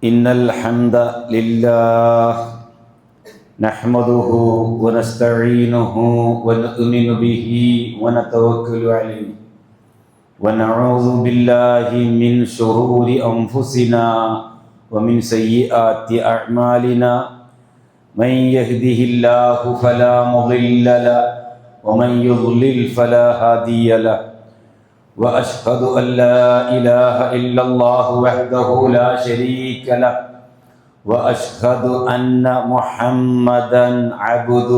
إن الحمد لله نحمده ونستعينه ونؤمن به ونتوكل عليه ونعوذ بالله من شرور أنفسنا ومن سيئات أعمالنا من يهده الله فلا مضل له ومن يضلل فلا هادي له وأشهد أن لا إله إلا الله وحده لا شريك له وأشهد أن محمدا عبده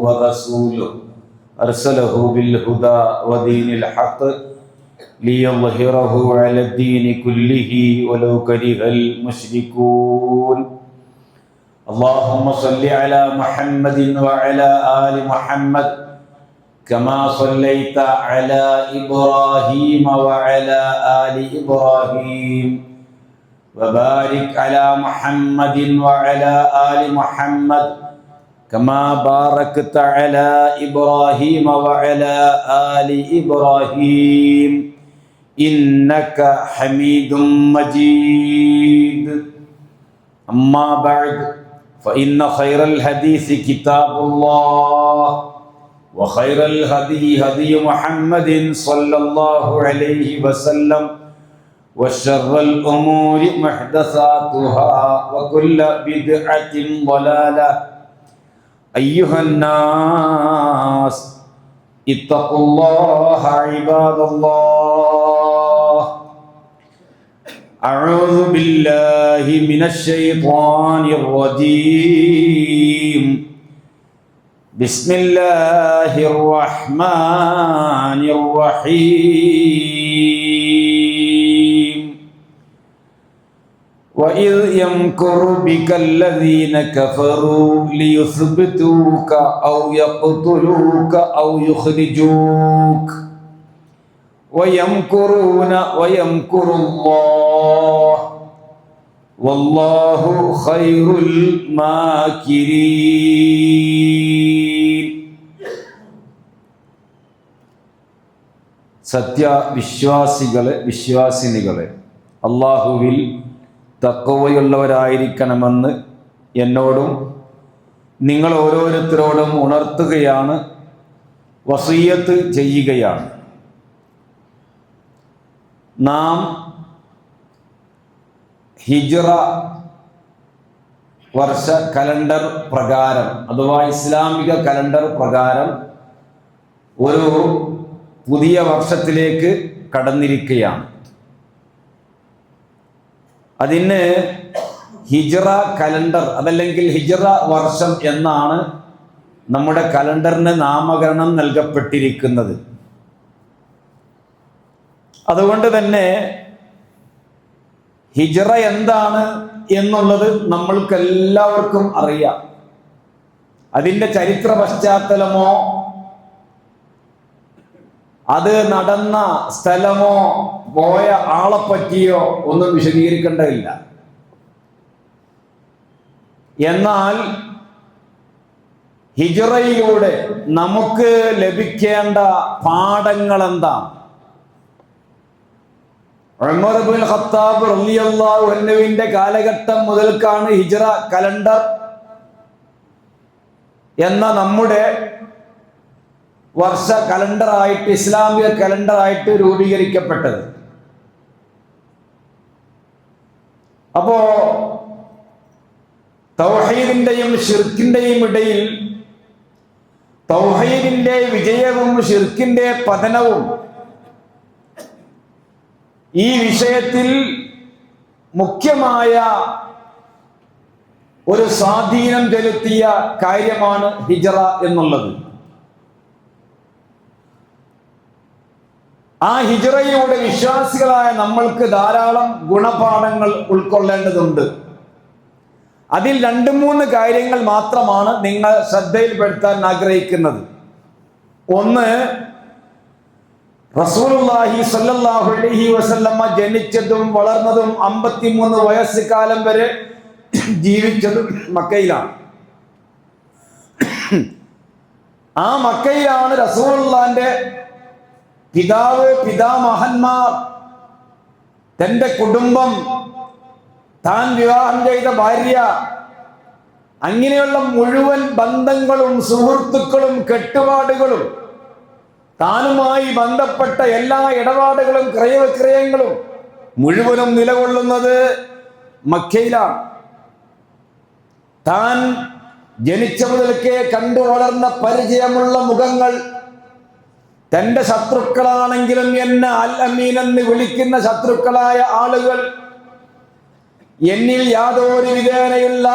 ورسوله أرسله بالهدى ودين الحق ليظهره على الدين كله ولو كره المشركون اللهم صل على محمد وعلى آل محمد كما صليت على إبراهيم وعلى آل إبراهيم وبارك على محمد وعلى آل محمد كما باركت على إبراهيم وعلى آل إبراهيم إنك حميد مجيد أما بعد فإن خير الحديث كتاب الله وخير الهدي هدي محمد صلى الله عليه وسلم وشر الأمور محدثاتها وكل بدعة ضلالة أيها الناس اتقوا الله عباد الله أعوذ بالله من الشيطان الرجيم بسم الله الرحمن الرحيم وإذ يمكر بك الذين كفروا ليثبتوك أو يقتلوك أو يخرجوك ويمكرون ويمكر الله والله خير الماكرين സത്യവിശ്വാസികളെ വിശ്വാസിനികളെ അല്ലാഹുവിൽ തഖ്വയുള്ളവരായിരിക്കണമെന്ന് എന്നോടും നിങ്ങൾ ഓരോരുത്തരോടും ഉണർത്തുകയാണ്, വസിയ്യത്ത് ചെയ്യുകയാണ്. നാം ഹിജ്റ വർഷ കലണ്ടർ പ്രകാരം അഥവാ ഇസ്ലാമിക കലണ്ടർ പ്രകാരം ഒരു പുതിയ വർഷത്തിലേക്ക് കടന്നിരിക്കുകയാണ്. അതിന് ഹിജ്റ കലണ്ടർ അതല്ലെങ്കിൽ ഹിജ്റ വർഷം എന്നാണ് നമ്മുടെ കലണ്ടറിന് നാമകരണം നൽകപ്പെട്ടിരിക്കുന്നത്. അതുകൊണ്ട് തന്നെ ഹിജ്റ എന്താണ് എന്നുള്ളത് നമ്മൾക്കെല്ലാവർക്കും അറിയാം. അതിൻ്റെ ചരിത്ര പശ്ചാത്തലമോ അത് നടന്ന സ്ഥലമോ പോയ ആളെപ്പറ്റിയോ ഒന്നും വിശദീകരിക്കേണ്ടതില്ല. എന്നാൽ ഹിജ്റയിലൂടെ നമുക്ക് ലഭിക്കേണ്ട പാഠങ്ങൾ എന്താണ്? ഉമർ ഇബ്നുൽ ഖത്താബ് റളിയല്ലാഹു അൻഹുവിന്റെ കാലഘട്ടം മുതൽക്കാണ് ഹിജ്റ കലണ്ടർ എന്ന നമ്മുടെ വർഷ കലണ്ടറായിട്ട് ഇസ്ലാമിക കലണ്ടറായിട്ട് രൂപീകരിക്കപ്പെട്ടത്. അപ്പോ തൗഹീദിന്റെയും ശിർക്കിന്റെയും ഇടയിൽ തൗഹീദിന്റെ വിജയവും ശിർക്കിന്റെ പതനവും ഈ വിഷയത്തിൽ മുഖ്യമായ ഒരു സ്വാധീനം ചെലുത്തിയ കാര്യമാണ് ഹിജ്റ എന്നുള്ളത്. ആ ഹിജ്റയിലൂടെ വിശ്വാസികളായ നമ്മൾക്ക് ധാരാളം ഗുണപാഠങ്ങൾ ഉൾക്കൊള്ളേണ്ടതുണ്ട്. അതിൽ 2-3 കാര്യങ്ങൾ മാത്രമാണ് നിങ്ങൾ ശ്രദ്ധയിൽപ്പെടുത്താൻ ആഗ്രഹിക്കുന്നത്. ഒന്ന്, റസൂലുള്ളാഹി സ്വല്ലല്ലാഹു അലൈഹി വസല്ലമ ജനിച്ചതും വളർന്നതും 53 വയസ്സുകാലം വരെ ജീവിച്ചതും മക്കയിലാണ്. ആ മക്കയിലാണ് റസൂലുള്ളാഹിന്റെ പിതാവ്, പിതാമഹന്മാർ, തൻ്റെ കുടുംബം താൻ വിവാഹം ചെയ്ത ഭാര്യ, അങ്ങനെയുള്ള മുഴുവൻ ബന്ധങ്ങളും സുഹൃത്തുക്കളും കെട്ടുപാടുകളും താനുമായി ബന്ധപ്പെട്ട എല്ലാ ഇടപാടുകളും ക്രയവിക്രയങ്ങളും മുഴുവനും നിലകൊള്ളുന്നത് മക്കയിലാണ്. താൻ ജനിച്ച മുതൽക്കേ കണ്ടു വളർന്ന പരിചയമുള്ള മുഖങ്ങൾ, തന്റെ ശത്രുക്കളാണെങ്കിലും എന്നെ അൽ അമീൻ എന്ന് വിളിക്കുന്ന ശത്രുക്കളായ ആളുകൾ, എന്നിൽ യാതൊരു വിധേനയുള്ള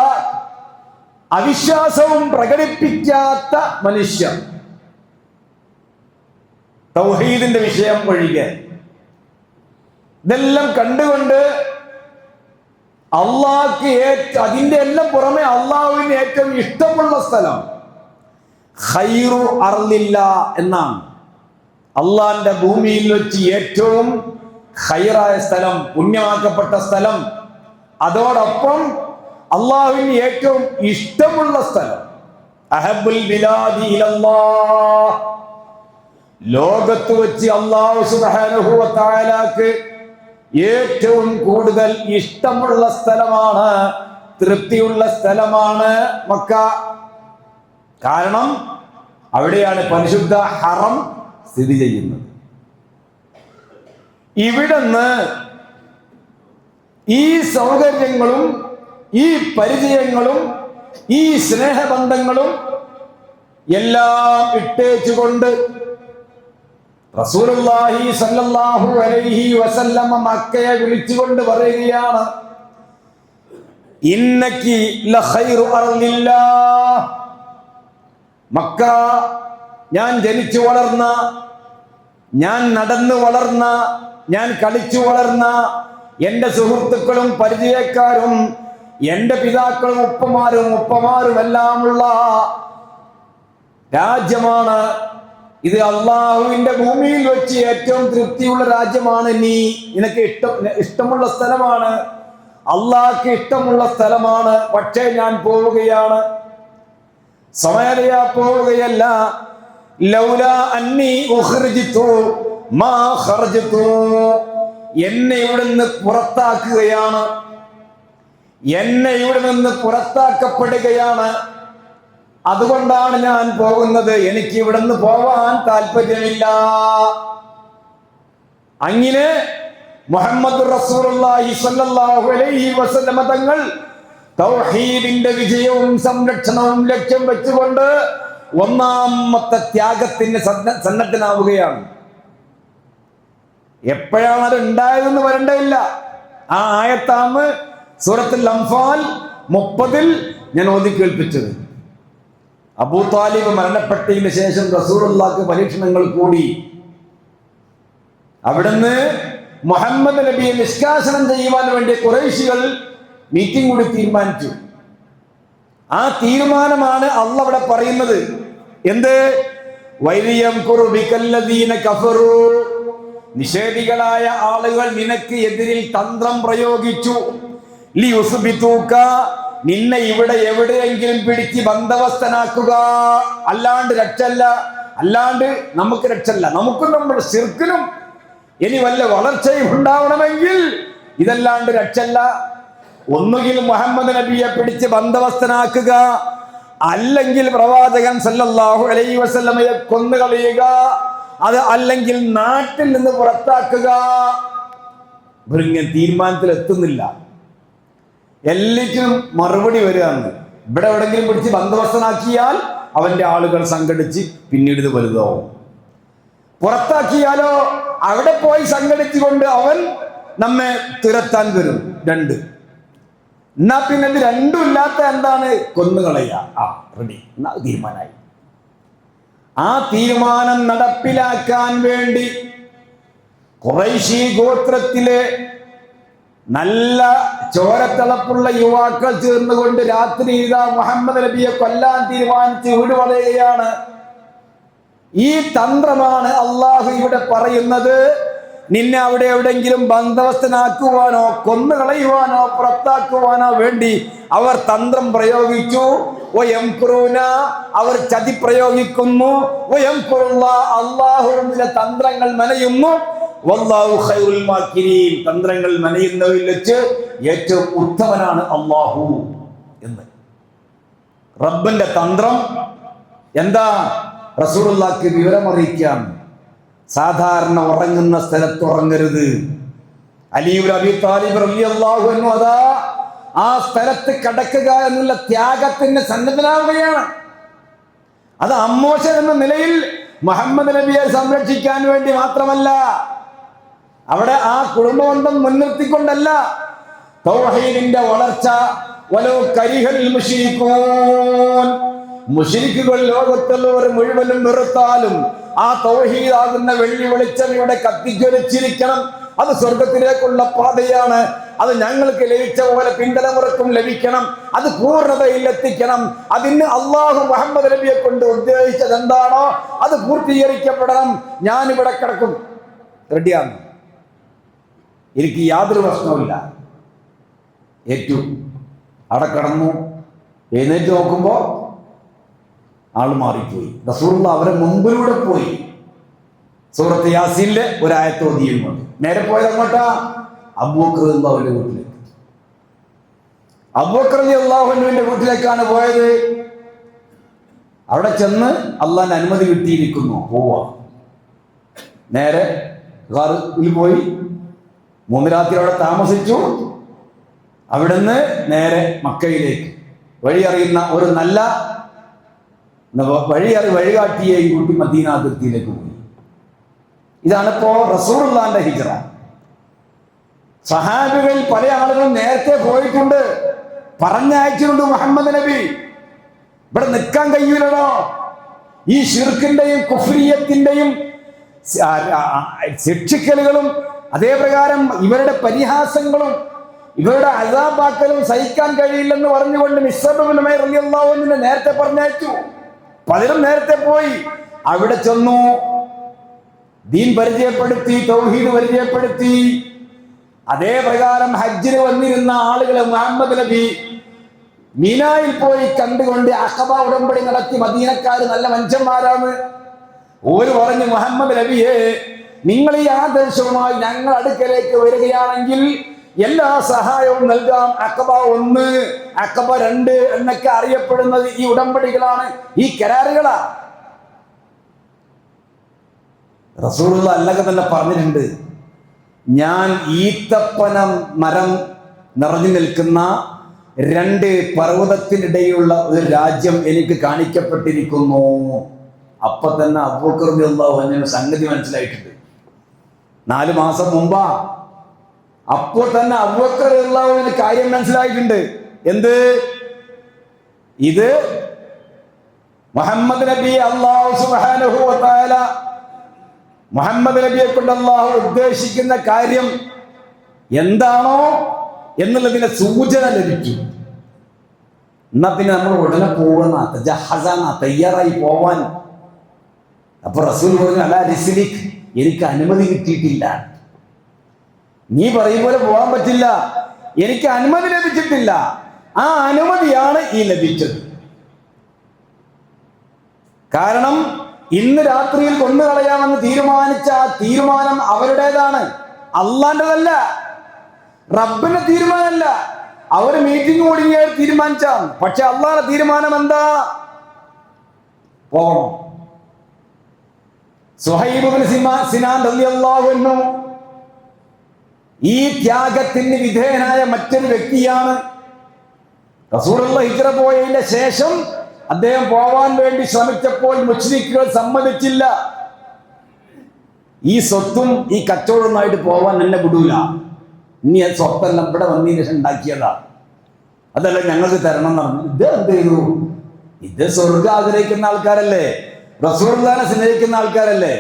അവിശ്വാസവും പ്രകടിപ്പിക്കാത്ത മനുഷ്യർ, തൗഹീദിന്റെ വിഷയം ഒഴികെ, ഇതെല്ലാം കണ്ടുകൊണ്ട് അള്ളാഹ്ക്ക് അതിന്റെ എല്ലാം പുറമെ അള്ളാഹുവിന് ഏറ്റവും ഇഷ്ടമുള്ള സ്ഥലം ഖൈറു അർളില്ല എന്നാണ്. അള്ളാഹിന്റെ ഭൂമിയിൽ വെച്ച് ഏറ്റവും ഖൈറായ സ്ഥലം, പുണ്യമാക്കപ്പെട്ട സ്ഥലം, അതോടൊപ്പം അള്ളാഹുവിന് ഏറ്റവും ഇഷ്ടമുള്ള സ്ഥലം അഹബ്ബുൽ ബിലാദി ഇലല്ലാഹ്, ലോകത്ത് വെച്ച് അല്ലാഹു സുബ്ഹാനഹു വ തആലക്ക് ഏറ്റവും കൂടുതൽ ഇഷ്ടമുള്ള സ്ഥലമാണ്, തൃപ്തിയുള്ള സ്ഥലമാണ് മക്ക. കാരണം അവിടെയാണ് പരിശുദ്ധ ഹറം സ്ഥിതി ചെയ്യുന്നത്. ഇവിടുന്ന് ഈ സൗകര്യങ്ങളും ഈ പരിചയങ്ങളും ഈ സ്നേഹബന്ധങ്ങളും എല്ലാം ഇട്ടേച്ചുകൊണ്ട് റസൂലുള്ളാഹി സ്വല്ലല്ലാഹു അലൈഹി വസല്ലമ മക്കയെ വിളിച്ചുകൊണ്ട് പറയുകയാണ്, ഇന്നകി ലഖൈറു അർളില്ലാഹ്. മക്ക, ഞാൻ ജനിച്ചു വളർന്ന, ഞാൻ നടന്നു വളർന്ന, ഞാൻ കളിച്ചു വളർന്ന, എൻ്റെ സുഹൃത്തുക്കളും പരിചയക്കാരും എൻ്റെ പിതാക്കളും ഉപ്പമാരും എല്ലാമുള്ള രാജ്യമാണ് ഇത്. അള്ളാഹുവിന്റെ ഭൂമിയിൽ വെച്ച് ഏറ്റവും തൃപ്തിയുള്ള രാജ്യമാണ്. നിനക്ക് ഇഷ്ടമുള്ള സ്ഥലമാണ്, അള്ളാഹ്ക്ക് ഇഷ്ടമുള്ള സ്ഥലമാണ്. പക്ഷേ ഞാൻ പോവുകയാണ്, സമയതയാ പോവുകയല്ല. ലൗലാ അന്നി ഉഖ്രിജ്തു മാ ഖറജ്തു, എന്നെ ഇവിടെ നിന്ന് പുറത്താക്കുകയാണ്, എന്നെ ഇവിടെ നിന്ന് പുറത്താക്കപ്പെടുകയാണ്. അതുകൊണ്ടാണ് ഞാൻ പോകുന്നത്, എനിക്ക് ഇവിടെ നിന്ന് പോവാൻ താല്പര്യമില്ല. അങ്ങനെ മുഹമ്മദ് റസൂലുള്ളാഹി സ്വല്ലല്ലാഹു അലൈഹി വസല്ലമ തങ്ങൾ തൗഹീദിന്റെ വിജയവും സംരക്ഷണവും ലക്ഷ്യം വെച്ചുകൊണ്ട് ഒന്നാമത്തെ ത്യാഗത്തിന് സന്നദ്ധനാവുകയാണ്. എപ്പോഴാണ് അത് ഉണ്ടായതെന്ന് വരണ്ടയില്ല. ആ ആയത്താണ് സൂറത്തുൽ അൻഫാൽ 30 ഞാൻ ഓതി കേൾപ്പിച്ചത്. അബൂ താലിബ് മരണപ്പെട്ടതിന് ശേഷം റസൂലുള്ളാഹിക്ക് പരീക്ഷണങ്ങൾ കൂടി. അവിടുന്ന് മുഹമ്മദ് നബിയെ നിഷ്കാസനം ചെയ്യുവാൻ വേണ്ടി ഖുറൈശികൾ മീറ്റിംഗ് കൂടി തീരുമാനിച്ചു. ആ തീരുമാനമാണ് അല്ലാഹ് അവിടെ പറയുന്നത്. എന്ത്? വൈരിയംകുറു ബികല്ലദീന കഫറു, നിഷേധികളായ ആളുകൾ നിനക്ക് എതിരിൽ തന്ത്രം പ്രയോഗിച്ചു. ലിയുസ്ബിതൂക, നിന്നെ ഇവിടെ എവിടെയെങ്കിലും പിടിച്ച് ബന്ധവസ്ഥനാക്കുക. അല്ലാണ്ട് രക്ഷല്ല, അല്ലാണ്ട് നമുക്ക് രക്ഷല്ല. നമുക്കും നമ്മുടെ ശിർക്കിനും ഇനി വല്ല വളർച്ചയും ഉണ്ടാവണമെങ്കിൽ ഇതല്ലാണ്ട് രക്ഷല്ല. ഒന്നുകിൽ മുഹമ്മദ് നബിയെ പിടിച്ച് ബന്ധവസ്ഥനാക്കുക, അല്ലെങ്കിൽ പ്രവാചകൻ സല്ലല്ലാഹു അലൈഹി വസല്ലമയെ കൊന്നുകളയുക, അത് അല്ലെങ്കിൽ നാട്ടിൽ നിന്ന് പുറത്താക്കുക. ഇവരിങ്ങനെ തീരുമാനത്തിൽ എത്തുന്നില്ല. എല്ലാറ്റിനും മറുപടി വരികയാണ്. ഇവിടെ എവിടെങ്കിലും പിടിച്ച് ബന്ധവസ്ഥനാക്കിയാൽ അവന്റെ ആളുകൾ സംഘടിച്ച് പിന്നീട് ഇത് വലുതാവും. പുറത്താക്കിയാലോ അവിടെ പോയി സംഘടിച്ചുകൊണ്ട് അവൻ നമ്മെ തുരത്താൻ വരും. രണ്ട്. എന്നാ പിന്നെ ഇത് രണ്ടും ഇല്ലാത്ത എന്താണ്? കൊന്നുകളയ. റെഡി, എന്നാ തീരുമാനമായി. ആ തീരുമാനം നടപ്പിലാക്കാൻ വേണ്ടി ഖുറൈശി ഗോത്രത്തിലെ നല്ല ചോരത്തിളപ്പുള്ള യുവാക്കൾ ചേർന്നുകൊണ്ട് രാത്രി ഇതാ മുഹമ്മദ് നബിയെ കൊല്ലാൻ തീരുമാനിച്ച് വീട് വളയുകയാണ്. ഈ തന്ത്രമാണ് അള്ളാഹു ഇവിടെ പറയുന്നത്. നിന്നെ അവിടെ എവിടെയെങ്കിലും ബന്ധവസ്ഥനാക്കുവാനോ കൊന്നുകളയുവാനോ പുറത്താക്കുവാനോ വേണ്ടി അവർ തന്ത്രം പ്രയോഗിച്ചു. അവർ ചതി പ്രയോഗിക്കുന്നു. അള്ളാഹുവിന്റെ തന്ത്രങ്ങൾ മെനയുന്നു. വല്ലാഹു ഖൈറുൽ മാകിരീൻ, തന്ത്രങ്ങൾ മെനയുന്നവരിൽ വെച്ച് ഏറ്റവും ഉത്തമനാണ് അല്ലാഹു എന്ന്. റബ്ബിന്റെ തന്ത്രം എന്താ? റസൂലുള്ളാഹിക്ക് വിവരമറിയിക്കാം. സാധാരണ ഉറങ്ങുന്ന സ്ഥലത്ത് ഉറങ്ങരുത്. അലി ഇബ്നു അബീ താലിബ് റളിയല്ലാഹു അൻഹു അതാ ആ സ്ഥലത്ത് കിടക്കുക എന്നുള്ള ത്യാഗത്തിന് സന്നദ്ധനാവുകയാണ്. അത് അമ്മോശൻ എന്ന നിലയിൽ മുഹമ്മദ് നബിയെ സംരക്ഷിക്കാൻ വേണ്ടി മാത്രമല്ല, അവിടെ ആ കുടുംബബന്ധം മുൻനിർത്തിക്കൊണ്ടല്ല, തൗഹീദിന്റെ വളർച്ച വലോ കരിഹൽ മുശ്രികൂൻ, മുശ്രിക്കുകൾ ലോകത്തുള്ളവർ മുഴുവനും വെറുത്താലും ആ തൗഹീദാകുന്ന വെള്ളി വെളിച്ചം ഇവിടെ കത്തിജ്വലിച്ചിരിക്കണം. അത് സ്വർഗത്തിലേക്കുള്ള പാതയാണ്. അത് ഞങ്ങൾക്ക് ലഭിച്ച പോലെ പിന്തലമുറക്കും ലഭിക്കണം. അത് പൂർണ്ണതയിൽ എത്തിക്കണം. അതിന് അള്ളാഹു മുഹമ്മദ് നബിയെ കൊണ്ട് ഉദ്ദേശിച്ചത് എന്താണോ അത് പൂർത്തീകരിക്കപ്പെടണം. ഞാനിവിടെ കിടക്കും, റെഡിയാണ്, എനിക്ക് യാതൊരു പ്രശ്നവുമില്ല. ഏറ്റു അവിടെ കിടന്നു. എഴുന്നേറ്റ് നോക്കുമ്പോ ആള് മാറിപ്പോയി. റസൂലുള്ളാഹി അവരെ മുമ്പിലൂടെ പോയി. സൂറത്ത് യാസീനിലെ ഒരായത്ത് ഓതിയുമുണ്ട്. നേരെ പോയത് അങ്ങോട്ടാ? അബൂബക്കർ റളിയല്ലാഹുവിന്റെ വീട്ടിലേക്ക്. അബൂബക്കർ റളിയല്ലാഹുവിന്റെ വീട്ടിലേക്കാണ് പോയത്. അവിടെ ചെന്ന് അള്ളാന്റെ അനുമതി കിട്ടിയിരിക്കുന്നു, പോവാ. നേരെ ഗാറിൽ പോയി 3 രാത്രി അവിടെ താമസിച്ചു. അവിടുന്ന് നേരെ മക്കയിലേക്ക് വഴി അറിയുന്ന ഒരു നല്ല വഴികാട്ടിയെയും കൂട്ടി മദീന അതിർത്തിയിലേക്ക് പോയി. ഇതാണിപ്പോ റസൂലുള്ളാഹിന്റെ ഹിജ്റ. സഹാബികളിൽ പല ആളുകളും നേരത്തെ പോയിട്ടുണ്ട്, പറഞ്ഞയച്ചിട്ടുണ്ട്. മുഹമ്മദ് നബി ഇവിടെ നിൽക്കാൻ കഴിയൂലോ. ഈ ശിർക്കിന്റെയും കുഫ്രിയത്തിന്റെയും ശിക്ഷിക്കലുകളും അതേപ്രകാരം ഇവരുടെ പരിഹാസങ്ങളും ഇവരുടെ അസാബാക്കലും സഹിക്കാൻ കഴിയില്ലെന്ന് പറഞ്ഞുകൊണ്ട് മിസ്അബ് ഇബ്നു ഉമൈർ റളിയല്ലാഹു അൻഹു നേരത്തെ പറഞ്ഞയച്ചു. പലരും നേരത്തെ പോയി. അവിടെ ചെന്നു, ദീൻ പരിചയപ്പെടുത്തി, തൗഹീദ് പരിചയപ്പെടുത്തി. അതേ പ്രകാരം ഹജ്ജിന് വന്നിരുന്ന ആളുകളെ മുഹമ്മദ് നബി മീനായിൽ പോയി കണ്ടുകൊണ്ട് അഖബ ഉടമ്പടി നടത്തി. മദീനക്കാര് നല്ല മനുഷ്യന്മാരാണ്. ഓര് പറഞ്ഞു, മുഹമ്മദ് നബിയെ, നിങ്ങൾ ഈ ആദർശവുമായി ഞങ്ങൾ അടുക്കലേക്ക് വരികയാണെങ്കിൽ എല്ലാ സഹായവും നൽകാം. അഖബ 1, അഖബ 2 എന്നൊക്കെ അറിയപ്പെടുന്നത് ഈ ഉടമ്പടികളാണ്, ഈ കരാറുകളാ. റസൂലുള്ളാഹി അല്ലാഹു തന്നെ പറഞ്ഞിട്ടുണ്ട്, ഞാൻ ഈത്തപ്പന മരം നിറഞ്ഞു നിൽക്കുന്ന 2 പർവ്വതത്തിനിടയിലുള്ള ഒരു രാജ്യം എനിക്ക് കാണിക്കപ്പെട്ടിരിക്കുന്നു. അപ്പൊ തന്നെ അബൂബക്കർ റളിയല്ലാഹു അൻഹു സംഗതി മനസ്സിലായിട്ടുണ്ട്. 4 മാസം മുമ്പാ. അപ്പോൾ തന്നെ അബൂബക്കർ റളിയല്ലാഹു അൻഹു കാര്യം മനസ്സിലായിട്ടുണ്ട്. എന്ത്? ഇത് മുഹമ്മദ് നബി അല്ലാഹു സുബ്ഹാനഹു വ തആല മുഹമ്മദ് നബിയെ കൊണ്ട് അല്ലാഹു ഉദ്ദേശിക്കുന്ന കാര്യം എന്താണോ എന്നുള്ളതിന്റെ സൂചന ലഭിച്ചു. എന്നാ പിന്നെ നമ്മൾ ഉടനെ പോവുന്ന തയ്യാറായി പോവാൻ. അപ്പൊ റസൂൽ പറഞ്ഞു, അലാ റിസ്ലിക്, എനിക്ക് അനുമതി കിട്ടിയിട്ടില്ല. നീ പറയും പോലെ പോകാൻ പറ്റില്ല, എനിക്ക് അനുമതി ലഭിച്ചിട്ടില്ല. ആ അനുമതിയാണ് ഈ ലഭിച്ചത്. കാരണം ഇന്ന് രാത്രിയിൽ കൊന്നുകളയാമെന്ന് തീരുമാനിച്ച ആ തീരുമാനം അവരുടേതാണ്, അള്ളാന്റെതല്ല, റബ്ബിന്റെ തീരുമാനമല്ല. അവര് മീറ്റിംഗ് കൂടിയ തീരുമാനിച്ചാണ്. പക്ഷെ അള്ളാന്റെ തീരുമാനം എന്താ? പോകണം. സുഹൈബ് ഇബ്നു സിനാൻ റളിയല്ലാഹു അൻഹു ഈ ത്യാഗത്തിന് വിധേയനായ മറ്റൊരു വ്യക്തിയാണ്. റസൂലുള്ളാഹി ഹിജ്റ പോയതിന്റെ ശേഷം അദ്ദേഹം പോവാൻ വേണ്ടി ശ്രമിച്ചപ്പോൾ മുശ്രിക്കുകൾ സമ്മതിച്ചില്ല. ഈ സ്വത്തും ഈ കച്ചവടവുമായിട്ട് പോവാൻ എന്നെ വിടൂല, ഇനി ആ സ്വത്തെല്ലാം ഇവിടെ വന്നതിന് ശേഷം ഉണ്ടാക്കിയതാ, അതല്ല ഞങ്ങൾക്ക് തരണം എന്ന് പറഞ്ഞു. ഇത് എന്ത് ചെയ്തു? ഇത് സ്വർഗം ആഗ്രഹിക്കുന്ന ആൾക്കാരല്ലേ, റസൂലുള്ളാഹിനെ സ്നേഹിക്കുന്ന ആൾക്കാരല്ലേ,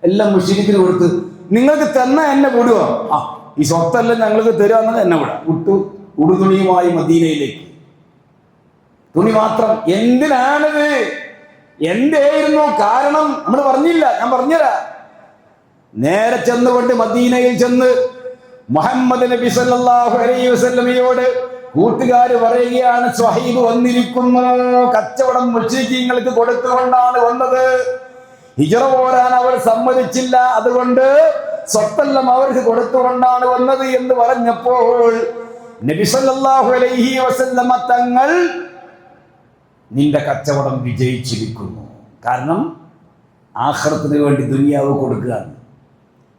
എല്ലാം മുശ്രിക്കിന് കൊടുത്ത് നിങ്ങൾക്ക് തന്ന എന്നെ വിടുവോ? ആ, ഈ സ്വത്തെല്ലാം ഞങ്ങൾക്ക് തരുമെന്നത് എന്നെ വിടാം. വിട്ടു. ഉടുതുണിയുമായി മദീനയിലേക്ക്. തുണി മാത്രം. എന്തിനാണിത്? എന്തായിരുന്നു കാരണം? നമ്മൾ പറഞ്ഞില്ല, ഞാൻ പറഞ്ഞുതരാ. നേരെ ചെന്നുകൊണ്ട് മദീനയിൽ ചെന്ന് മുഹമ്മദ് നബി സല്ലല്ലാഹു അലൈഹി വസല്ലമയോട് കൂട്ടുകാര് പറയുകയാണ്, സ്വഹീബ് വന്നിരിക്കുന്നു, കച്ചവടം മുശ്രിക്കീങ്ങൾക്ക് കൊടുത്തുകൊണ്ടാണ് വന്നത്, ഹിജ്റ പോരാൻ അവർ സമ്മതിച്ചില്ല, അതുകൊണ്ട് സ്വത്തെല്ലാം അവർക്ക് കൊടുത്തുകൊണ്ടാണ് വന്നത് എന്ന് പറഞ്ഞപ്പോൾ നബി സല്ലല്ലാഹു അലൈഹി വസല്ലമ തങ്ങൾ നിന്റെ കച്ചവടം വിജയിച്ചിരിക്കുന്നു. കാരണം ആഖിറത്തിന് വേണ്ടി ദുനിയാവ് കൊടുക്കുകയാണ്.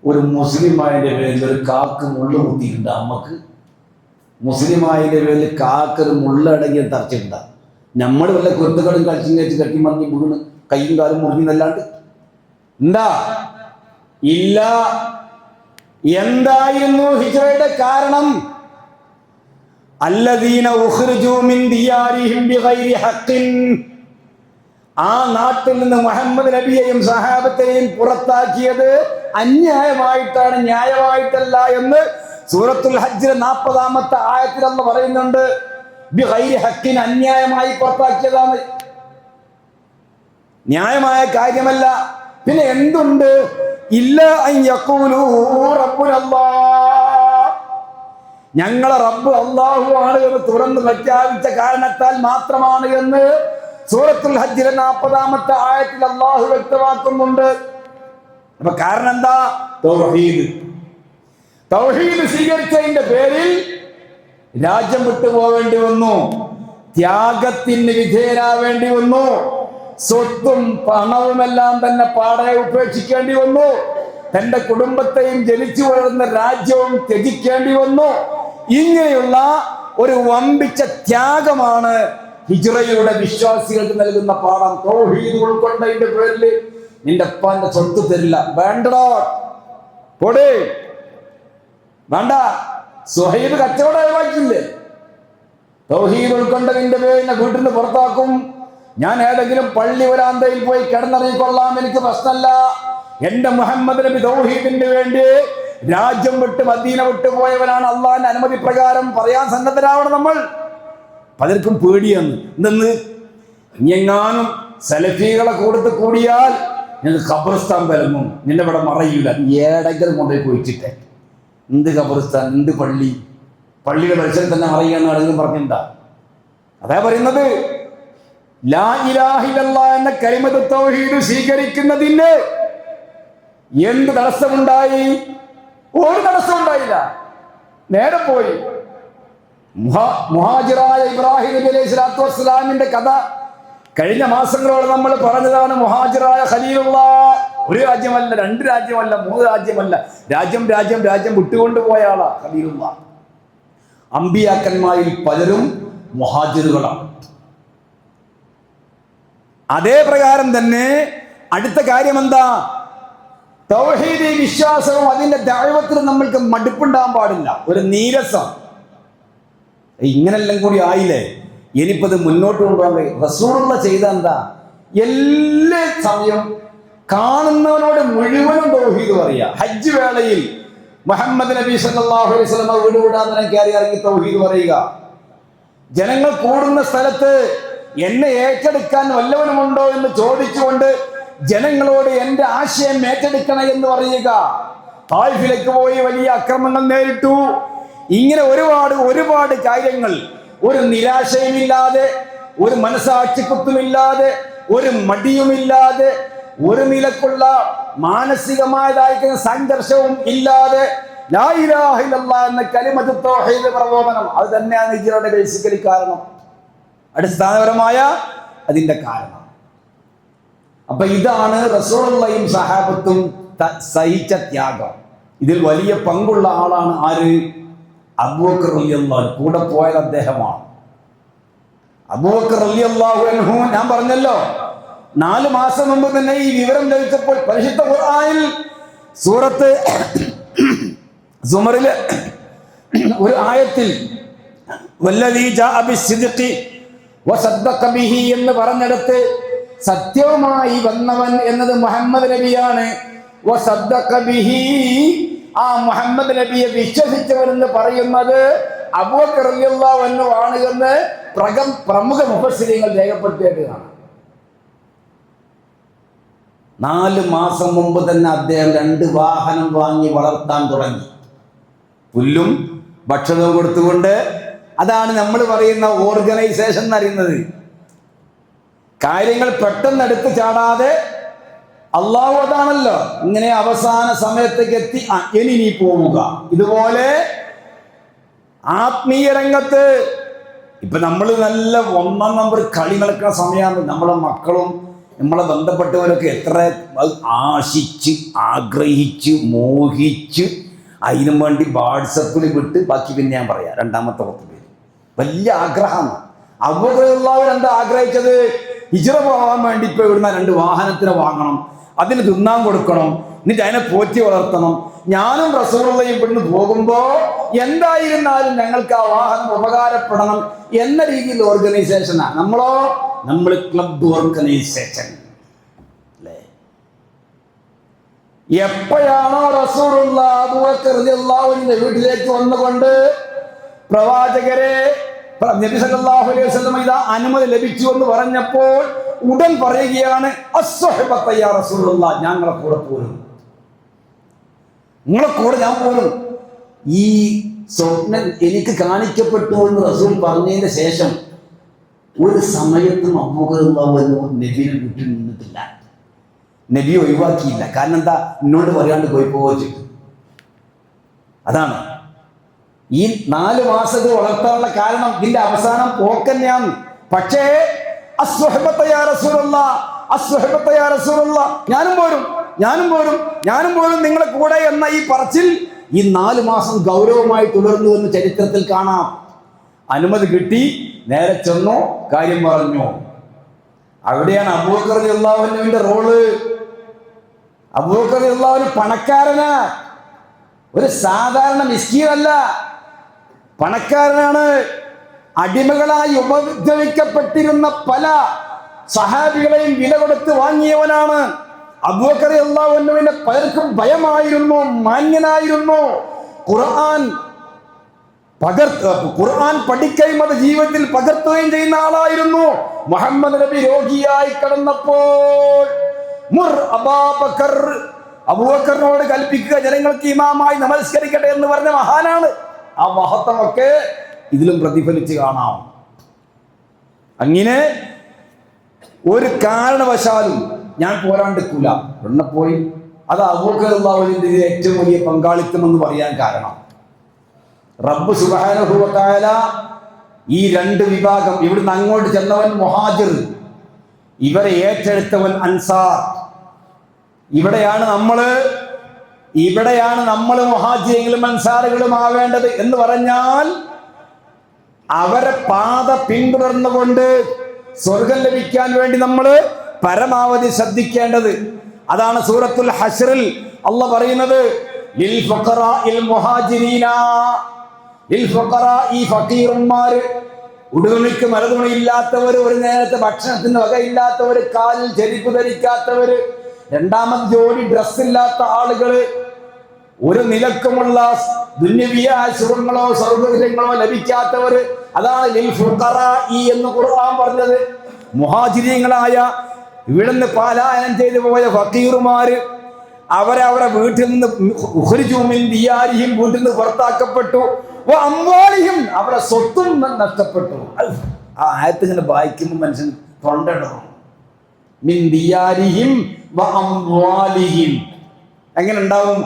ഒരു മുസ്ലിമായതിൻ്റെ പേരിൽ ഒരു കാക്ക് മുള്ളു കുത്തിയിട്ടുണ്ട്. അമ്മക്ക് മുസ്ലിമായതിൻ്റെ പേരിൽ കാക്കൊരു മുള്ളടങ്ങിയ തറച്ചിട്ടുണ്ടാകും. നമ്മൾ വല്ല കുരുത്തുകളും കളിച്ചും കഴിച്ച് കെട്ടിമറിഞ്ഞ് വീണ് കയ്യും കാലും മുറിഞ്ഞെന്നല്ലാണ്ട് എന്താ ഇല്ല. എന്തായിരുന്നു ഹിജ്റയുടെ കാരണം? അല്ലദീന ഉഖ്രിജൂ മിൻ ദിയാരിഹിം ബിഗൈരി ഹഖ്ഖിൻ. ആ നാട്ടിൽ നിന്ന് മുഹമ്മദ് നബിയെയും സഹാബത്തെയും പുറത്താക്കിയത് അന്യായമായിട്ടാണ്, ന്യായമായിട്ടല്ല എന്ന് സൂറത്തുൽ ഹജ്ജിലെ 40-ാമത്തെ ആയത്തിൽ അല്ലാഹു പറയുന്നുണ്ട്. ബിഗൈരി ഹഖ്ഖിൻ, അന്യായമായി പുറത്താക്കിയതാണ്, ന്യായമായ കാര്യമല്ല. പിന്നെ എന്തുണ്ട്? ഇല്ല അൻ യഖൂലൂ റബ്ബുനല്ലാഹ്, ഞങ്ങളെ റബ്ബ് അല്ലാഹു ആണ് എന്ന് തുറന്ന് പ്രഖ്യാപിച്ച കാരണത്താൽ മാത്രമാണ് എന്ന് സൂറത്തുൽ ഹജ്ജിലെ 40-ാമത്തെ ആയത്തിൽ അല്ലാഹു വ്യക്തമാക്കുന്നുണ്ട്. അപ്പൊ കാരണം എന്താ? തൗഹീദ്. തൗഹീദ് സ്വീകരിച്ചതിന്റെ പേരിൽ രാജ്യം വിട്ടുപോകേണ്ടി വന്നു, ത്യാഗത്തിന് വിധേയരാവേണ്ടി വന്നു, സ്വത്തും പണവുമെല്ലാം തന്നെ പാടെ ഉപേക്ഷിക്കേണ്ടി വന്നു, തന്റെ കുടുംബത്തെയും ജനിച്ചു വളർന്ന രാജ്യവും ത്യജിക്കേണ്ടി വന്നു. ഇങ്ങനെയുള്ള ഒരു വമ്പിച്ച ത്യാഗമാണ് ഹിജ്റയുടെ വിശ്വാസികൾക്ക് നൽകുന്ന പാഠം. തൗഹീദ് ഉൾക്കൊണ്ടതിന്റെ പേരിൽ നിന്റെ അപ്പാന്റെ സ്വത്ത് തരില്ല, വേണ്ടടോ, പൊടേ വേണ്ട. സുഹൈബ് കച്ചവടം ഒഴിവാക്കില്ലേ? തൗഹീദ് ഉൾക്കൊണ്ടതിന്റെ പേരിൽ വീട്ടിൽ നിന്ന് പുറത്താക്കും. ഞാൻ ഏതെങ്കിലും പള്ളി വരാന്തയിൽ പോയി കിടന്നിറങ്ങിക്കൊള്ളാം, എനിക്ക് പ്രശ്നമല്ല. എന്റെ മുഹമ്മദ് നബി തൗഹീദിന് വേണ്ടി രാജ്യം വിട്ട് മദീന വിട്ടു പോയവനാണ്, അള്ളാഹിന്റെ അനുമതി പ്രകാരം പറയാൻ സന്നദ്ധരാവണം നമ്മൾ. പലർക്കും പേടിയാണ്. എന്തെന്ന്? എങ്ങാനും സലഫികളെ കൊടുത്ത് കൂടിയാൽ ഞങ്ങൾക്ക് ഖബർസ്ഥാൻ വലങ്ങും, നിന്നെ ഇവിടെ മറയൂല, ഏടെങ്കിലും കൊണ്ടുപോയി കുഴിച്ചിട്ടെ. എന്ത് ഖബർസ്ഥാൻ, എന്ത് പള്ളി? പള്ളിയുടെ പരിസരം തന്നെ മറയുകയെന്ന് ആരെങ്കിലും പറഞ്ഞിട്ടുണ്ടാ? അതാ പറയുന്നത്. ലാ ഇലാഹ ഇല്ലല്ലാഹ് എന്ന കലിമത്ത് തൗഹീദ് സ്വീകരിക്കുന്നതിന് എന്ത് തടസ്സമുണ്ടായി? ഒരു തടസ്സം ഉണ്ടായില്ല, നേരെ പോയി. മുഹാജിറായ ഇബ്രാഹിം നബി അലൈഹി സ്വലാത്തു വസ്സലാമിന്റെ കഥ കഴിഞ്ഞ മാസങ്ങളോളം നമ്മൾ പറഞ്ഞതാണ്. മുഹാജിറായ ഖലീലുള്ളാഹ് ഒരു രാജ്യമല്ല, 2 രാജ്യമല്ല, 3 രാജ്യമല്ല, രാജ്യം വിട്ടുകൊണ്ടുപോയ ആളാ ഖലീലുള്ളാഹ്. അമ്പിയാക്കന്മാരിൽ പലരും മുഹാജിറുകളാണ്. അതേ പ്രകാരം തന്നെ അടുത്ത കാര്യം എന്താ? തൗഹീദി വിശ്വാസവും അതിന്റെ ദഅവത്തിലും നമ്മൾക്ക് മടുപ്പുണ്ടാകാൻ പാടില്ല, ഒരു നീരസം. ഇങ്ങനെല്ലാം കൂടി ആയില്ലേ, ഇനിയിപ്പത് മുന്നോട്ട് കൊണ്ടുപോകാൻ കഴിയും. റസൂലുള്ള ചെയ്ത എന്താ? എല്ലാ സമയം കാണുന്നവനോട് മുഴുവനും തൗഹീദ് പറയാ. ഹജ്ജ് വേളയിൽ മുഹമ്മദ് നബി സല്ലല്ലാഹു അലൈഹി വസല്ലം വീട് വിടാൻ കയറി ഇറങ്ങി തൗഹീദ് പറയുക. ജനങ്ങൾ കൂടുന്ന സ്ഥലത്ത് എന്നെ ഏറ്റെടുക്കാൻ വല്ലവനുമുണ്ടോ എന്ന് ചോദിച്ചുകൊണ്ട് ജനങ്ങളോട് എന്റെ ആശയം ഏറ്റെടുക്കണം എന്ന് പറയുക. തായിഫിലേക്ക് പോയി വലിയ അക്രമങ്ങൾ നേരിട്ടു. ഇങ്ങനെ ഒരുപാട് കാര്യങ്ങൾ, ഒരു നിരാശയുമില്ലാതെ, ഒരു മനസാക്ഷിക്കുത്തുമില്ലാതെ, ഒരു മടിയുമില്ലാതെ, ഒരു നിലക്കുള്ള മാനസികമായതായിരിക്കുന്ന സംഘർഷവും ഇല്ലാതെ ലാ ഇലാഹ ഇല്ലല്ലാഹ് എന്ന കലിമത്ത് തൗഹീദ് പ്രബോധനം, അത് തന്നെയാണ് ഹിജ്റയുടെ ബേസിക്കലി കാരണം, അടിസ്ഥാനപരമായ അതിന്റെ കാരണം. അപ്പൊ ഇതാണ് റസൂലുള്ളാഹിയും സഹാബത്തും സഹിച്ച ത്യാഗം. ഇതിൽ വലിയ പങ്കുള്ള ആളാണ് ആര്? അബൂബക്കർ റളിയല്ലാഹു അൻഹു. കൂടെ പോയത് അദ്ദേഹമാണ്. അബൂബക്കർ റളിയല്ലാഹു അൻഹു, ഞാൻ പറഞ്ഞല്ലോ 4 മാസം മുമ്പ് തന്നെ ഈ വിവരം ലഭിച്ചപ്പോൾ പരിശുദ്ധ ഖുർആനിൽ സൂറത്ത് സുമറിലെ ഒരു ആയത്തിൽ വല്ലദീ ജാഅ ബിസ്സിദ്ഖി വസദ്ദഖ ബിഹി എന്ന് പറഞ്ഞിടത്ത് സത്യവുമായി വന്നവൻ എന്നത് മുഹമ്മദ് നബിയാണ്. വസദ്ദഖ ബിഹി, ആ മുഹമ്മദ് നബിയെ വിശ്വസിച്ചവരെന്ന് പറയുന്നത് അബൂബക്കർ റളിയല്ലാഹു അൻഹു ആണ് എന്ന് പ്രമുഖ മുഫസ്സിരീങ്ങൾ രേഖപ്പെടുത്തിയതാണ്. 4 മാസം മുമ്പ് തന്നെ അദ്ദേഹം 2 വാഹനം വാങ്ങി വളർത്താൻ തുടങ്ങി, പുല്ലും ഭക്ഷണവും കൊടുത്തുകൊണ്ട്. അതാണ് നമ്മൾ പറയുന്ന ഓർഗനൈസേഷൻ എന്നറിയുന്നത്. കാര്യങ്ങൾ പെട്ടെന്ന് എടുത്തു ചാടാതെ അള്ളാഹു അതാണല്ലോ ഇങ്ങനെ അവസാന സമയത്തേക്ക് എത്തി ഇനി നീ പോവുക. ഇതുപോലെ ആത്മീയ രംഗത്ത് ഇപ്പൊ നമ്മൾ നല്ല 1-ാം നമ്പർ കളി നടക്കുന്ന സമയമാണ്. നമ്മളെ മക്കളും നമ്മളെ ബന്ധപ്പെട്ടവരൊക്കെ എത്ര ആശിച്ച് ആഗ്രഹിച്ച് മോഹിച്ച് അതിനും വേണ്ടി വാട്സപ്പിൽ വിട്ട് ബാക്കി പിന്നെ ഞാൻ പറയാം. 2-ാമത്തെ 10 പേര് വലിയ ആഗ്രഹമാണ്. അവരുള്ളവർ എന്താ ആഗ്രഹിച്ചത്? ഹിജ്റ പോകാൻ വേണ്ടി ഇപ്പൊ ഇവിടുന്ന് 2 വാഹനത്തിന് വാങ്ങണം, അതിന് തിന്നാൻ കൊടുക്കണം, എന്നിട്ട് അതിനെ പോറ്റി വളർത്തണം. ഞാനും റസൂലുള്ളാഹിയും ഇവിടുന്ന് പോകുമ്പോ എന്തായിരുന്നാലും ഞങ്ങൾക്ക് ആ വാഹനം ഉപകാരപ്പെടണം എന്ന രീതിയിൽ ഓർഗനൈസേഷനാണ്. നമ്മൾ ക്ലബ് ഓർഗനൈസേഷൻ അല്ലേ? എപ്പോഴാണോ റസൂലുള്ളാഹി അബൂബക്കർ റളിയല്ലാഹു അൻഹുവിന്റെ വീട്ടിലേക്ക് വന്നുകൊണ്ട് പ്രവാചകരെ നബി സല്ലല്ലാഹു അലൈഹി വസല്ലം ഇതാ അനുമതി ലഭിച്ചു എന്ന് പറഞ്ഞപ്പോൾ ഉടൻ പറയുകയാണ്, അസ്സുഹബത യാ റസൂലുള്ളാഹ്, ഞങ്ങളെ കൂടെ പോരും, നിങ്ങളെ കൂടെ ഞാൻ പോരും. ഈ സ്വപ്നം എനിക്ക് കാണിക്കപ്പെട്ടു എന്ന് റസൂൽ പറഞ്ഞതിന് ശേഷം ഒരു സമയത്തും അബൂബക്കർ റളിയല്ലാഹു അൻഹു നബിയെ വിട്ടു നിന്നിട്ടില്ല. നബി ഒഴിവാക്കിയില്ല. കാരണം എന്താ? എന്നോട് പറയാണ്ട് പോയി പോവുക. അതാണ് ഈ 4 മാസത്തെ വളർത്താനുള്ള കാരണം. ഇതിന്റെ അവസാനം പോക്കന്നെയാണ്. പക്ഷേ അസ്സുഹബത യാ റസൂലുള്ളാഹ്, അസ്സുഹബത യാ റസൂലുള്ളാഹ്, ഞാനും പോരും നിങ്ങളെ കൂടെ എന്ന ഈ പറച്ചിൽ ഈ 4 മാസം ഗൗരവമായി തുടർന്നു എന്ന് ചരിത്രത്തിൽ കാണാം. അനുമതി കിട്ടി, നേരെ ചെന്നു, കാര്യം പറഞ്ഞു. അവിടെയാണ് അബൂബക്കർ റളിയല്ലാഹു അൻഹുവിന്റെ റോള്. അബൂബക്കർ റളിയല്ലാഹു അൻഹു പണക്കാരനാ, ഒരു സാധാരണ മിസ്കീനല്ല, പണക്കാരനാണ്. അടിമകളായി ഉപദ്രവിക്കപ്പെട്ടിരുന്ന പല സഹാബികളെയും വില കൊടുത്ത് വാങ്ങിയവനാണ്. അബൂബക്കർ റളിയല്ലാഹു അൻഹുവിനെ പലർക്കും ഭയമായിരുന്നു, മാന്യനായിരുന്നു. ഖുർആൻ പഠിക്കുകയും അത് ജീവിതത്തിൽ പകർത്തുകയും ചെയ്യുന്ന ആളായിരുന്നു. മുഹമ്മദ് നബി രോഗിയായി കിടന്നപ്പോൾ അബൂബക്കറിനോട് കൽപ്പിക്കുക, ജനങ്ങൾക്ക് ഇമാമായി നമസ്കരിക്കട്ടെ എന്ന് പറഞ്ഞ മഹാനാണ്. ആ മഹത്വമൊക്കെ ഇതിലും പ്രതിഫലിച്ച് കാണാം. അങ്ങനെ ഒരു കാരണവശാലും ഞാൻ പോരാണ്ടിക്കൂല, എണ്ണ പോയി. അത് അബൂബക്കർ റളിയല്ലാഹു അൻഹുവിന്റെ ഏറ്റവും വലിയ പങ്കാളിത്തം എന്ന് പറയാൻ കാരണം റബ്ബ് സുബ്ഹാനഹു വ തആല ഈ 2 വിഭാഗം, ഇവിടുന്ന് അങ്ങോട്ട് ചെന്നവൻ മുഹാജിർ, ഇവരെ ഏറ്റെടുത്തവൻ അൻസാർ. ഇവിടെയാണ് നമ്മൾ മുഹാജിറുകളും അൻസാറുകളും ആവേണ്ടത്. എന്ന് പറഞ്ഞാൽ അവരെ പാത പിന്തുടർന്നുകൊണ്ട് സ്വർഗം ലഭിക്കാൻ വേണ്ടി നമ്മൾ പരമാവധി ശ്രദ്ധിക്കേണ്ടത്. അതാണ് സൂറത്തുൽ ഹശ്റിൽ അല്ലാഹ് പറയുന്നത്, ലിൽ ഫഖറാഇൽ മുഹാജിരീന, ലിൽ ഫഖറാഇ ഫഖീറുമാര്, ഉടുതുണിക്ക് മലതുണിയില്ലാത്തവർ, ഒരു നേരത്തെ ഭക്ഷണത്തിന് വകയില്ലാത്തവർ, കാലിൽ ചെരുപ്പ് ധരിക്കാത്തവർ, 2ാമത് ജോലി ഡ്രസ്സില്ലാത്ത ആളുകള്, ഒരു നിലക്കുമുള്ള ദുന്യവിയായ സുഖങ്ങളോ സൗകര്യങ്ങളോ ലഭിക്കാത്തവര്. അതാണ് ലിൽ ഫുഖറാഇ എന്ന് ഖുർആൻ പറഞ്ഞത്. മുഹാജിരീങ്ങളായ ഇവിടുന്ന് പലായനം ചെയ്തു പോയ ഫഖീറുമാര്, അവരവരുടെ വീട്ടിൽ നിന്ന് ഉഖ്രിജൂ മിൻ ദിയാരിഹിം, വീട്ടിൽ നിന്ന് പുറത്താക്കപ്പെട്ടു, വ അംവാലിഹിം, അവരുടെ സ്വത്തും നഷ്ടപ്പെട്ടു. ആ ആയത്ത് ഇങ്ങനെ വായിക്കുമ്പോൾ മനുഷ്യൻ തൊണ്ടയിടും. മിൻ ദിയാരിഹിം വ അംവാലിഹിം. എങ്ങനെ ഉണ്ടാവും?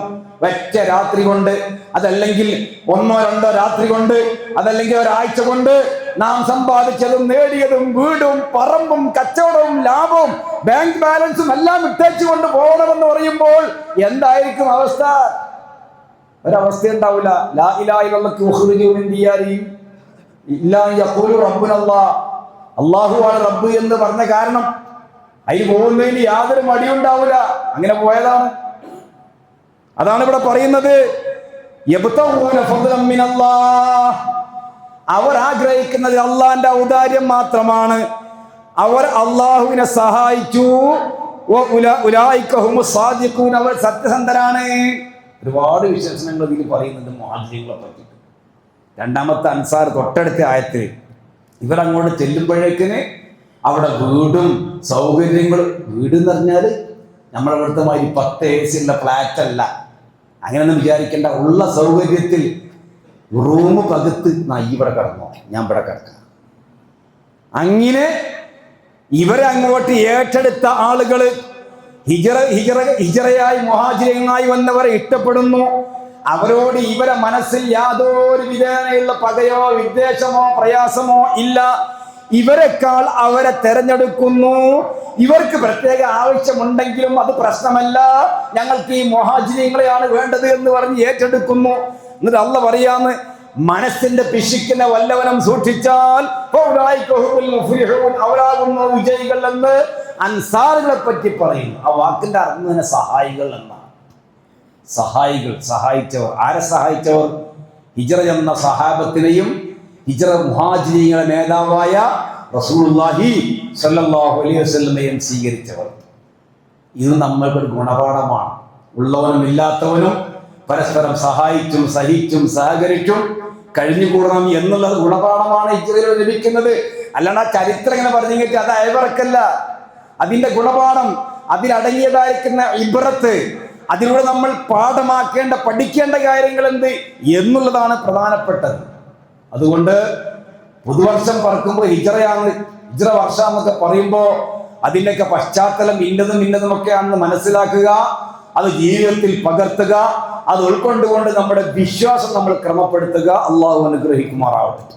ഒറ്റ രാത്രി കൊണ്ട്, അതല്ലെങ്കിൽ 1-2 രാത്രി കൊണ്ട്, അതല്ലെങ്കിൽ ഒരാഴ്ച കൊണ്ട് നാം സമ്പാദിച്ചതും നേടിയതും വീടും പറമ്പും കച്ചവടവും ലാഭവും ബാങ്ക് ബാലൻസും എല്ലാം ഇട്ടേച്ചു കൊണ്ട് പോകണമെന്ന് പറയുമ്പോൾ എന്തായിരിക്കും അവസ്ഥ? ഒരവസ്ഥ ഉണ്ടാവില്ല. ലാ ഇലാഹ ഇല്ലല്ലാഹു ഉഖ്രിജൂ മിൻ ദിയാരിഹിം ഇല്ലാ യഖൂലു റബ്ബുനല്ലാഹ്, അല്ലാഹുവാണ് റബ്ബ് എന്ന് പറഞ്ഞ കാരണം അതിൽ പോകുന്നതിന് യാതൊരു മടിയുണ്ടാവില്ല. അങ്ങനെ പോയതാണ്. അതാണ് ഇവിടെ പറയുന്നത്, യബ്തഗൂന ഫദ്ലൻ മിനല്ലാഹ്, അവർ ആഗ്രഹിക്കുന്നത് അള്ളാന്റെ ഔദാര്യം മാത്രമാണ്. അവർ അള്ളാഹുവിനെ സഹായിച്ചു. ഉലൈക ഹുമുസ് സാദിഖൂൻ, അവർ സത്യസന്ധരാണ്. ഒരുപാട് വിശേഷണങ്ങൾ ഇതിൽ പറയുന്നുണ്ട് മുഹാജിറുകളെ പറ്റി. 2ാമത്തെ അൻസാർ തൊട്ടടുത്ത ആയത്ത്, ഇവരങ്ങോട്ട് ചെല്ലുമ്പോഴേക്കിന് അവിടെ വീടും സൗകര്യങ്ങളും, വീട് എന്ന് പറഞ്ഞാൽ നമ്മളെ ഇവിടുത്തെ മാതിരി 10 AC ഉള്ള ഫ്ലാറ്റ് അല്ല, അങ്ങനെയൊന്നും വിചാരിക്കേണ്ട. ഉള്ള സൗകര്യത്തിൽ റൂം പകുത്ത്, ഇവിടെ കിടന്നോ, ഞാൻ ഇവിടെ കിടക്കാം. അങ്ങനെ ഇവരെ അങ്ങോട്ട് ഏറ്റെടുത്ത ആളുകൾ ഹിജറയായി മുഹാജിരങ്ങളായി വന്നവരെ ഇഷ്ടപ്പെടുന്നു. അവരോട് ഇവരെ മനസ്സിൽ യാതൊരു വിധേനയുള്ള പകയോ വിദ്വേഷമോ പ്രയാസമോ ഇല്ല. ഇവരെക്കാൾ അവരെ തെരഞ്ഞെടുക്കുന്നു. ഇവർക്ക് പ്രത്യേക ആവശ്യമുണ്ടെങ്കിലും അത് പ്രശ്നമല്ല, ഞങ്ങൾക്ക് ഈ മുഹാജിരങ്ങളെയാണ് വേണ്ടത് എന്ന് പറഞ്ഞ് ഏറ്റെടുക്കുന്നു. എന്നിട്ട് അള്ളാഹ് പറയാന്ന്, മനസ്സിന്റെ പിശുക്കിനെ വല്ലവനും സൂക്ഷിച്ചാൽ അവരാകുന്നു വിജയികൾ എന്ന് അൻസാറുകളെ പറ്റി പറയുന്നു. ആ വാക്കിന്റെ അർത്ഥം തന്നെ സഹായികൾ എന്നാണ്. സഹായികൾ, സഹായിച്ചവർ. ആരെ സഹായിച്ചവർ? ഹിജ്റ എന്ന സഹാബത്തിനെയും ഹിജ്റ മുഹാജിരീങ്ങളുടെ നേതാവായ റസൂലുള്ളാഹി സ്വല്ലല്ലാഹു അലൈഹി വസല്ലമയെയും സ്വീകരിച്ചവർ. ഇത് നമ്മൾക്കൊരു ഗുണപാഠമാണ്. ഉള്ളവനും ഇല്ലാത്തവനും പരസ്പരം സഹായിച്ചും സഹിച്ചും സഹകരിച്ചും കഴിഞ്ഞുകൂടണം എന്നുള്ള ഗുണപാഠമാണ് ഹിജ്റയിൽ ലഭിക്കുന്നത്. അല്ലാണ്ട് ആ ചരിത്രം ഇങ്ങനെ പറഞ്ഞെങ്കിൽ അത് അയവിറക്കല്ല. അതിന്റെ ഗുണപാഠം, അതിലടങ്ങിയതായിരിക്കുന്ന ഇബ്രത്ത്, അതിലൂടെ നമ്മൾ പാഠമാക്കേണ്ട പഠിക്കേണ്ട കാര്യങ്ങൾ എന്ത് എന്നുള്ളതാണ് പ്രധാനപ്പെട്ടത്. അതുകൊണ്ട് പുതുവർഷം പറക്കുമ്പോൾ ഹിജ്റയാണ്, ഹിജ്റ വർഷം എന്നൊക്കെ പറയുമ്പോൾ അതിൻ്റെയൊക്കെ പശ്ചാത്തലം ഇന്നതുമൊക്കെയാണെന്ന് മനസ്സിലാക്കുക, അത് ജീവിതത്തിൽ പകർത്തുക, അത് ഉൾക്കൊണ്ടുകൊണ്ട് നമ്മുടെ വിശ്വാസം നമ്മൾ ക്രമപ്പെടുത്തുക. അള്ളാഹു അനുഗ്രഹിക്കുമാറാവട്ടെ.